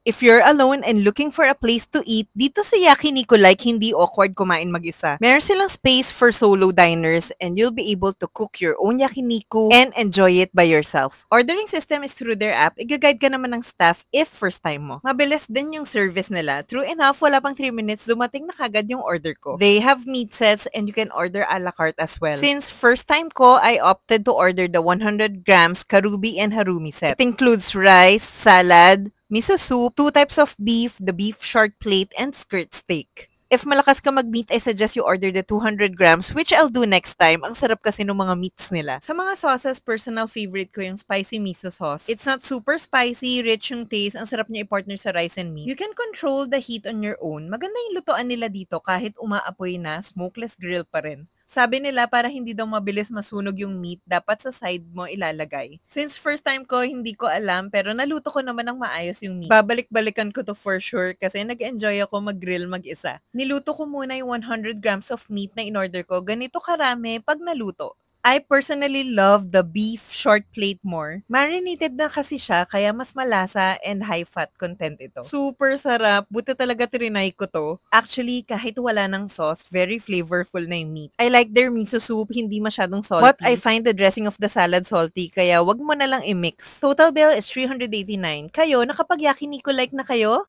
If you're alone and looking for a place to eat, dito sa Yakiniku like hindi awkward kumain mag-isa. Meron silang space for solo diners and you'll be able to cook your own yakiniku and enjoy it by yourself. Ordering system is through their app. Iga-guide ka naman ng staff if first time mo. Mabilis din yung service nila. True enough, wala pang 3 minutes, dumating na kagad yung order ko. They have meat sets and you can order a la carte as well. Since first time ko, I opted to order the 100 grams Karubi and Harumi set. It includes rice, salad, miso soup, 2 types of beef, the beef short plate, and skirt steak. If malakas ka mag-meat, I suggest you order the 200 grams, which I'll do next time. Ang sarap kasi ng mga meats nila. Sa mga sauces, personal favorite ko yung spicy miso sauce. It's not super spicy, rich yung taste. Ang sarap niya i-partner sa rice and meat. You can control the heat on your own. Maganda yung lutuan nila dito kahit umaapoy na, smokeless grill pa rin. Sabi nila para hindi daw mabilis masunog yung meat, dapat sa side mo ilalagay. Since first time ko, hindi ko alam, pero naluto ko naman ng maayos yung meat. Babalik-balikan ko to for sure kasi nag-enjoy ako mag-grill mag-isa. Niluto ko muna yung 100 grams of meat na in-order ko. Ganito karami pag naluto. I personally love the beef short plate more. Marinated na kasi siya, kaya mas malasa and high fat content ito. Super sarap. Buti talaga trinay ko to. Actually, kahit wala ng sauce, very flavorful na yung meat. I like their miso soup, hindi masyadong salty. But I find the dressing of the salad salty, kaya wag mo na lang i-mix. Total bill is 389. Kayo, nakapag yakiniku like na kayo?